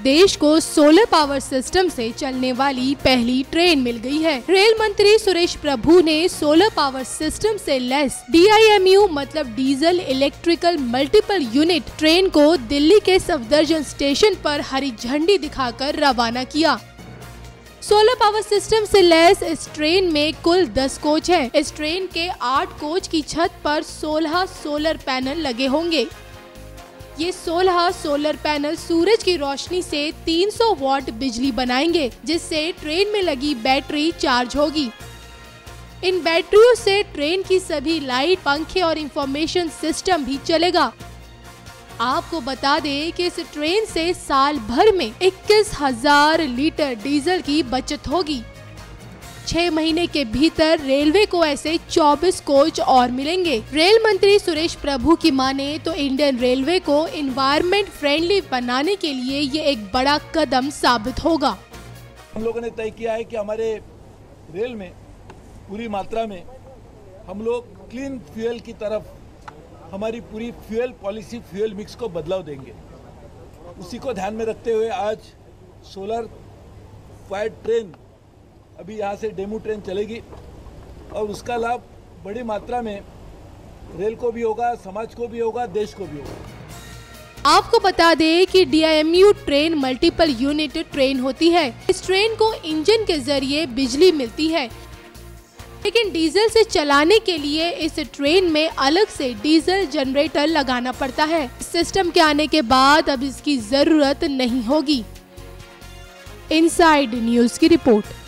देश को solar power system से चलने वाली पहली ट्रेन मिल गई है। रेल मंत्री सुरेश प्रभु ने सोलर पावर सिस्टम से लैस DIMU मतलब diesel electrical multiple unit train को दिल्ली के सफदरजंग स्टेशन पर हरी झंडी दिखाकर रवाना किया। सोलर पावर सिस्टम से लैस इस ट्रेन में कुल 10 कोच हैं। इस ट्रेन के 8 कोच की छत पर 16 सोलर पैनल लगे होंगे। ये 16 सोलर पैनल सूरज की रोशनी से 300 वॉट बिजली बनाएंगे, जिससे ट्रेन में लगी बैटरी चार्ज होगी। इन बैटरियों से ट्रेन की सभी लाइट, पंखे और इंफॉर्मेशन सिस्टम भी चलेगा। आपको बता दें कि इस ट्रेन से साल भर में 21,000 लीटर डीजल की बचत होगी। 6 महीने के भीतर रेलवे को ऐसे 24 कोच और मिलेंगे। रेल मंत्री सुरेश प्रभु की माने तो इंडियन रेलवे को एनवायरमेंट फ्रेंडली बनाने के लिए ये एक बड़ा कदम साबित होगा। हम लोगों ने तय किया है कि हमारे रेल में पूरी मात्रा में हम लोग क्लीन फ्यूल की तरफ हमारी पूरी फ्यूल पॉलिसी, फ्यूल मिक्स को बदलाव देंगे। उसी को ध्यान में रखते हुए आज सोलर फायर्ड ट्रेन अभी यहाँ से डेमो ट्रेन चलेगी और उसका लाभ बड़ी मात्रा में रेल को भी होगा, समाज को भी होगा, देश को भी होगा। आपको बता दें कि DIMU train multiple unit train होती है। इस ट्रेन को इंजन के जरिए बिजली मिलती है, लेकिन डीजल से चलाने के लिए इस ट्रेन में अलग से डीजल जनरेटर लगाना पड़ता है। इस सिस्टम के आने के बाद अब इसकी जरूरत नहीं होगी। इनसाइड न्यूज की रिपोर्ट।